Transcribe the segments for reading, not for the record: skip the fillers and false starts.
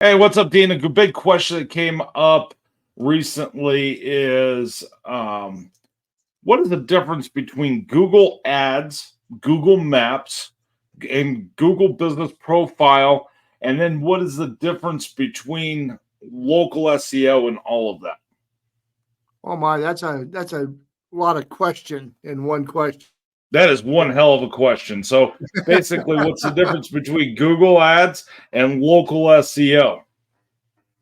Hey, what's up, Dean? A big question that came up recently is what is the difference between Google Ads, Google Maps, and Google Business Profile? And then what is the difference between local SEO and all of that? Oh my, that's a lot of question in one question. That is one hell of a question. So basically, what's the difference between Google Ads and local SEO?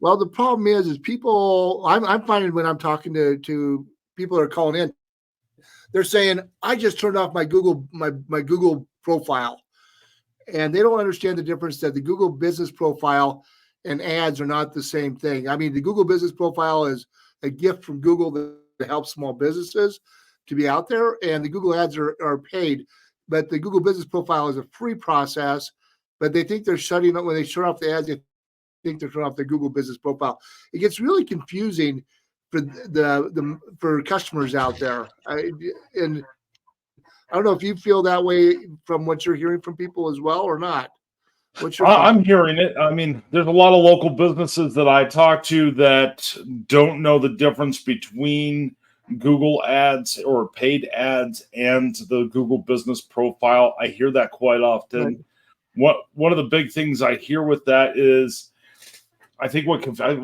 Well, the problem is people. I'm finding when I'm talking to people that are calling in, they're saying I just turned off my Google profile, and they don't understand the difference that the Google Business Profile and ads are not the same thing. I mean, the Google Business Profile is a gift from Google that helps small businesses to be out there, and the Google ads are paid. But the Google Business Profile is a free process. But they think they're shutting up when they shut off the ads. They think they're shutting off the Google Business Profile. It gets really confusing for the for customers out there. And I don't know if you feel that way from what you're hearing from people as well or not. What's your thought? I'm hearing it. I mean, there's a lot of local businesses that I talk to that don't know the difference between Google ads or paid ads and the Google Business Profile. I hear that quite Right. often. One of the big things I hear with that is, I think well,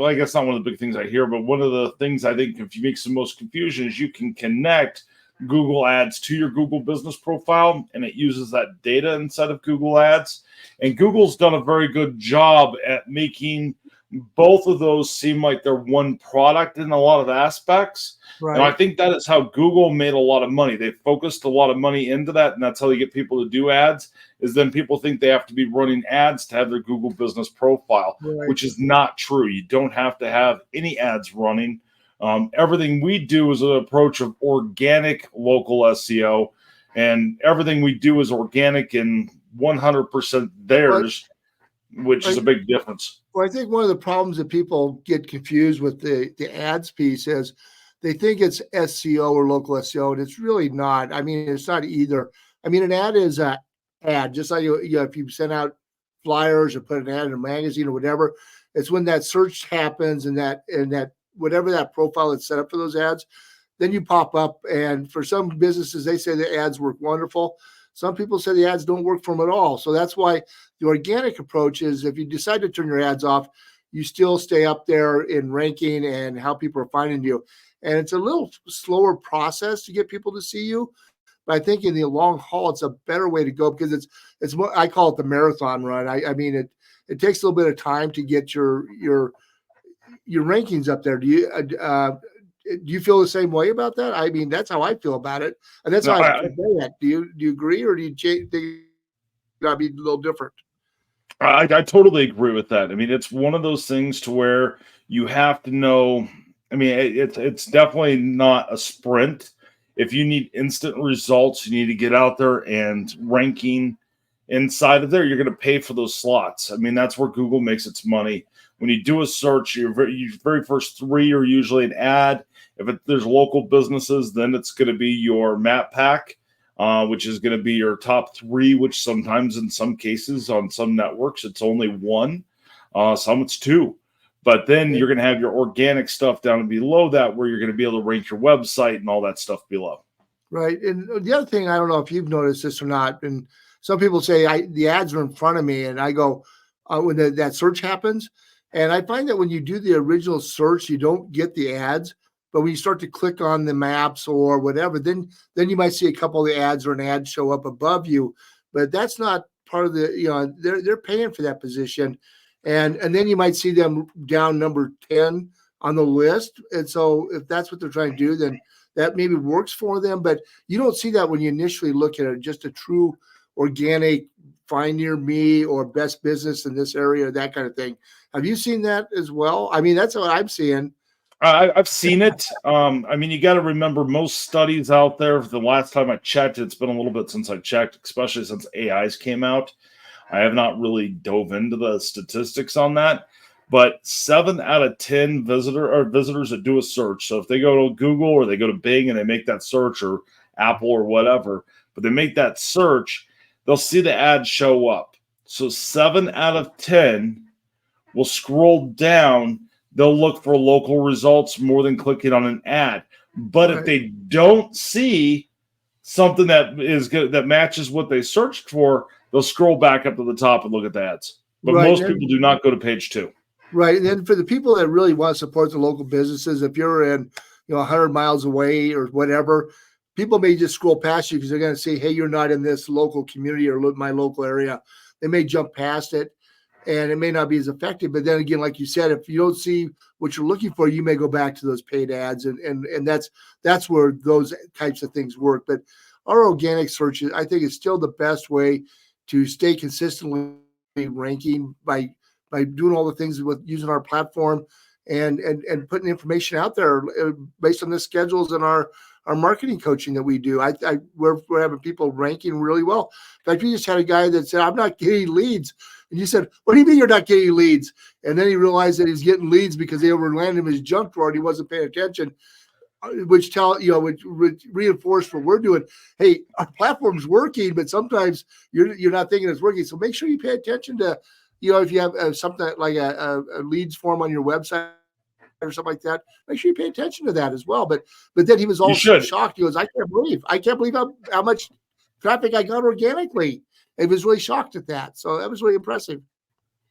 I guess not one of the big things I hear, but one of the things I think if you makes the most confusion is you can connect Google Ads to your Google Business Profile, and it uses that data inside of Google Ads. And Google's done a very good job at making both of those seem like they're one product in a lot of aspects. And I Right. think that is how Google made a lot of money. They focused a lot of money into that, and that's how they get people to do ads. Is then people think they have to be running ads to have their Google Business Profile, Right. which is not true. You don't have to have any ads running. Everything we do is an approach of organic local SEO, and everything we do is organic and 100% But theirs, which is I, a big difference. well, I think one of the problems that people get confused with the ads piece is they think it's SEO or local SEO, and it's really not. I mean, it's not either. I mean, an ad is a ad, just like if you send out flyers or put an ad in a magazine or whatever. It's when that search happens and that whatever that profile is set up for those ads, then you pop up. And for some businesses, they say the ads work wonderful. Some people say the ads don't work for them at all. So that's why the organic approach is if you decide to turn your ads off, you still stay up there in ranking and how people are finding you. And it's a little slower process to get people to see you. But I think in the long haul, it's a better way to go because it's more. I call it the marathon run. I mean it takes a little bit of time to get your rankings up there. Do you feel the same way about that? I mean, that's how I feel about it, and that's No, how I I, convey it. Do you agree, or do you think that'd be a little different? I totally agree with that. I mean, it's one of those things to where you have to know. I mean, it's definitely not a sprint. If you need instant results, you need to get out there and ranking inside of there. You're going to pay for those slots. I mean, that's where Google makes its money. When you do a search, your very first three are usually an ad. If there's local businesses, then it's going to be your map pack, which is going to be your top three, which sometimes in some cases on some networks, it's only one. Some it's two. But then you're going to have your organic stuff down below that where you're going to be able to rank your website and all that stuff below. Right. And the other thing, I don't know if you've noticed this or not, and some people say the ads are in front of me, and I go when that search happens, and I find that when you do the original search, you don't get the ads, but when you start to click on the maps or whatever, then you might see a couple of the ads or an ad show up above you, but that's not part of the they're paying for that position, and then you might see them down number 10 on the list, and so if that's what they're trying to do, then that maybe works for them, but you don't see that when you initially look at it, just a true organic find near me or best business in this area, that kind of thing. Have you seen that as well? I mean, that's what I'm seeing. I've seen it. I mean, you got to remember most studies out there. The last time I checked, it's been a little bit since I checked, especially since AIs came out. I have not really dove into the statistics on that, but 7 out of 10 visitors that do a search. So if they go to Google or they go to Bing and they make that search or Apple or whatever, but they make that search, they'll see the ad show up. So 7 out of 10 will scroll down. They'll look for local results more than clicking on an ad. But if they don't see something that is good, that matches what they searched for, they'll scroll back up to the top and look at the ads. But most people do not go to page 2. Right. And then for the people that really want to support the local businesses, if you're in, 100 miles away or whatever, people may just scroll past you because they're going to say, hey, you're not in this local community or my local area. They may jump past it and it may not be as effective. But then again, like you said, if you don't see what you're looking for, you may go back to those paid ads. And that's where those types of things work. But our organic search, I think, is still the best way to stay consistently ranking by doing all the things with using our platform and putting information out there based on the schedules and our marketing coaching that we do. We're having people ranking really well. In fact, we just had a guy that said, I'm not getting leads. And you said, what do you mean you're not getting leads? And then he realized that he's getting leads because they were landing in his junk drawer and he wasn't paying attention, which reinforce what we're doing. Hey, our platform's working, but sometimes you're not thinking it's working. So make sure you pay attention to, if you have something like a leads form on your website or something like that, make sure you pay attention to that as well. But then he was also shocked. He goes, I can't believe how much traffic I got organically. He was really shocked at that. So that was really impressive.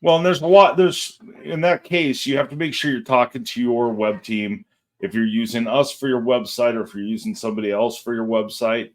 Well, and there's in that case, you have to make sure you're talking to your web team. If you're using us for your website or if you're using somebody else for your website,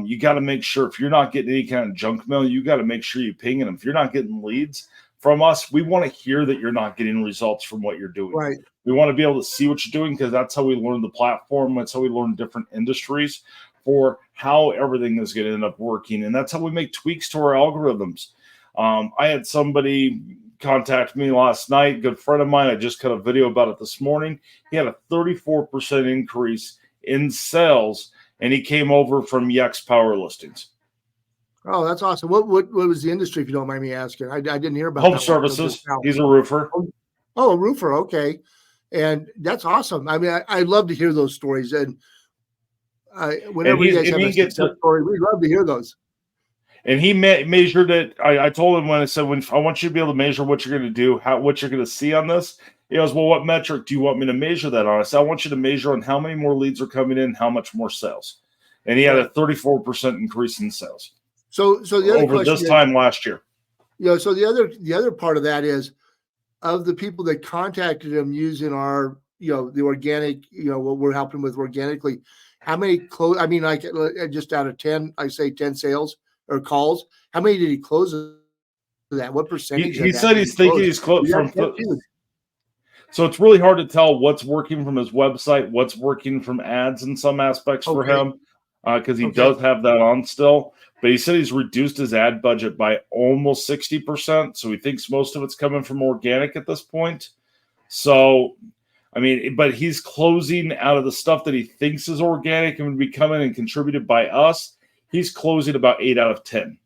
you got to make sure if you're not getting any kind of junk mail, you got to make sure you're pinging them. If you're not getting leads from us, we want to hear that you're not getting results from what you're doing. Right. We want to be able to see what you're doing because that's how we learn the platform. That's how we learn different industries for how everything is going to end up working. And that's how we make tweaks to our algorithms. I had somebody contact me last night, good friend of mine. I just cut a video about it this morning. He had a 34% increase in sales, and he came over from Yex Power Listings. Oh, that's awesome. What was the industry, if you don't mind me asking? I didn't hear about home services. He's a roofer. Oh, a roofer. Okay. And that's awesome. I mean, I love to hear those stories. And whenever you guys have a success story, we love to hear those. And he measured it. I told him when I said, I want you to be able to measure what you're going to do, what you're going to see on this. He goes, well, what metric do you want me to measure that on? I said, I want you to measure on how many more leads are coming in, how much more sales. And he had a 34% increase in sales. So the other over this time last year. So the other part of that is, of the people that contacted him using our, the organic, what we're helping with organically, how many close? I mean, like just out of 10, I say 10 sales or calls. How many did he close of that? What percentage? He said he's thinking he's close from. So it's really hard to tell what's working from his website, what's working from ads in some aspects for him, because he does have that on still. But he said he's reduced his ad budget by almost 60%. So he thinks most of it's coming from organic at this point. So, I mean, but he's closing out of the stuff that he thinks is organic and would be coming and contributed by us. He's closing about 8 out of 10.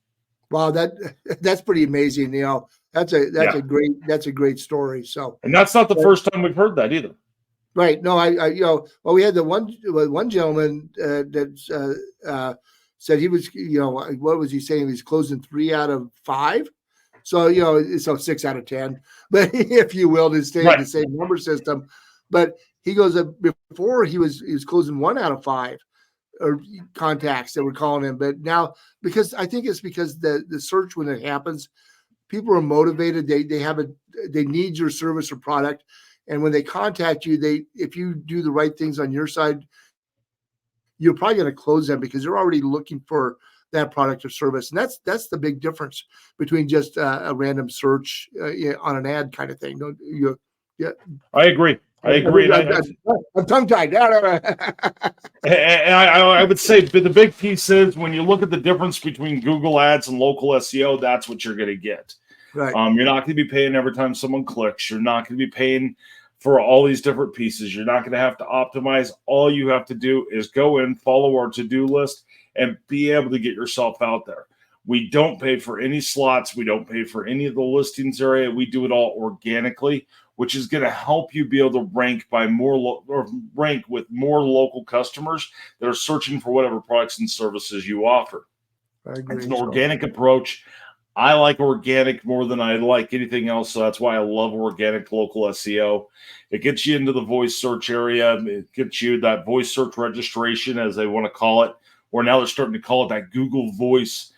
Wow, that's pretty amazing. That's a great story. So, and that's not the first time we've heard that either. Right. No, we had the one gentleman that said he was, what was he saying? He's closing 3 out of 5. So, so 6 out of 10, but if you will, to stay in the same number system. But he goes, before he was closing 1 out of 5 or contacts that were calling him. But now, because I think it's because the search, when it happens, people are motivated. They need your service or product. And when they contact you, if you do the right things on your side, you're probably going to close them because they're already looking for that product or service. And that's the big difference between just a random search on an ad kind of thing. I agree. I'm tongue-tied. And I would say the big piece is when you look at the difference between Google Ads and local SEO, that's what you're going to get. Right. You're not going to be paying every time someone clicks. You're not going to be paying for all these different pieces. You're not going to have to optimize. All you have to do is go in, follow our to-do list, and be able to get yourself out there. We don't pay for any slots. We don't pay for any of the listings area. We do it all organically, which is going to help you be able to rank by rank with more local customers that are searching for whatever products and services you offer. I agree. It's an organic approach. I like organic more than I like anything else. So that's why I love organic local SEO. It gets you into the voice search area. It gets you that voice search registration, as they want to call it, or now they're starting to call it that Google voice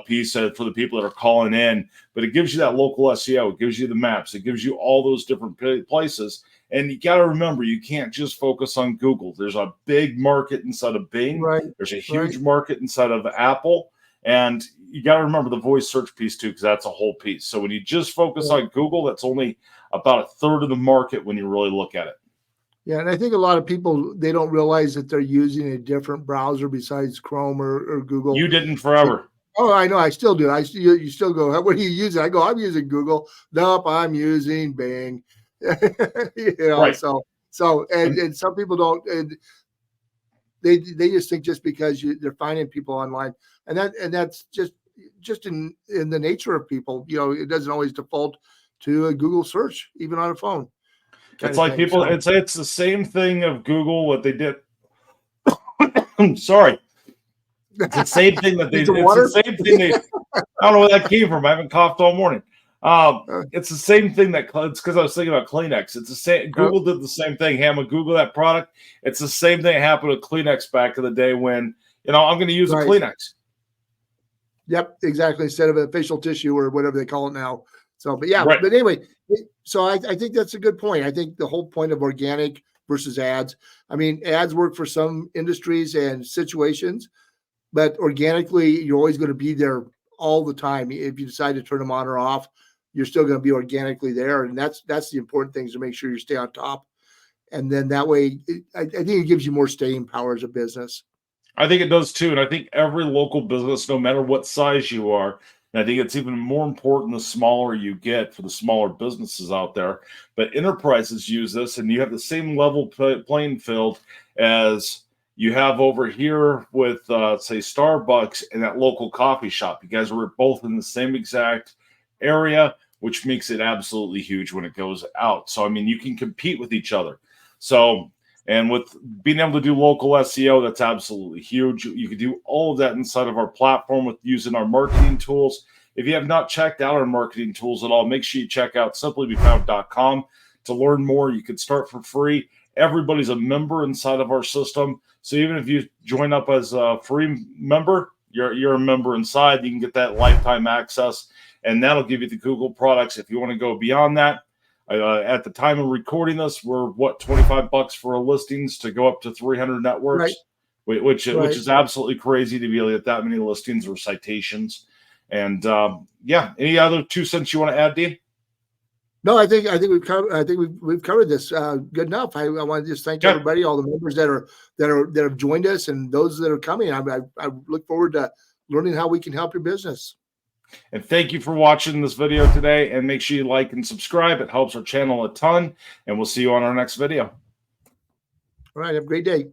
piece for the people that are calling in. But it gives you that local SEO. It gives you the maps. It gives you all those different places. And you got to remember, you can't just focus on Google. There's a big market inside of Bing. Right. There's a Right. huge market inside of Apple. And you got to remember the voice search piece too, because that's a whole piece. So when you just focus on Google, that's only about a third of the market when you really look at it. Yeah, and I think a lot of people, they don't realize that they're using a different browser besides Chrome or Google. You didn't forever. Oh, I know. I still do. You still go, what are you using? I go, I'm using Google. Nope, I'm using Bing. You know, Right. And some people don't, and they just think just because they're finding people online, and that's just in the nature of people. You know, it doesn't always default to a Google search, even on a phone. It's like people. So, It's the same thing of Google. What they did. I'm sorry. It's the same thing that they. It's the same thing they. I don't know where that came from. I haven't coughed all morning. It's the same thing that it's because I was thinking about Kleenex. It's the same. Google did the same thing. Hey, I'm gonna Google that product. It's the same thing that happened with Kleenex back in the day when I'm going to use a Kleenex. Yep, exactly. Instead of a facial tissue or whatever they call it now. So, but yeah, but anyway, so I think that's a good point. I think the whole point of organic versus ads. I mean, ads work for some industries and situations, but organically, you're always going to be there all the time. If you decide to turn them on or off, you're still going to be organically there. And that's the important thing, is to make sure you stay on top. And then that way, I think it gives you more staying power as a business. I think it does too. And I think every local business, no matter what size you are, and I think it's even more important the smaller you get for the smaller businesses out there. But enterprises use this, and you have the same level playing field as you have over here with, say, Starbucks and that local coffee shop. You guys were both in the same exact area, which makes it absolutely huge when it goes out. So, I mean, you can compete with each other. So, and with being able to do local SEO, that's absolutely huge. You can do all of that inside of our platform with using our marketing tools. If you have not checked out our marketing tools at all, make sure you check out simplybefound.com to learn more. You can start for free. Everybody's a member inside of our system. So even if you join up as a free member, you're a member inside. You can get that lifetime access, and that'll give you the Google products. If you want to go beyond that, at the time of recording this, we're $25 for our listings to go up to 300 networks, which is absolutely crazy to be able to get that many listings or citations. And yeah, any other 2 cents you want to add, Dean? No, I think we've covered. I think we've covered this good enough. I want to just thank everybody, all the members that have joined us, and those that are coming. I look forward to learning how we can help your business. And thank you for watching this video today. And make sure you like and subscribe. It helps our channel a ton. And we'll see you on our next video. All right. Have a great day.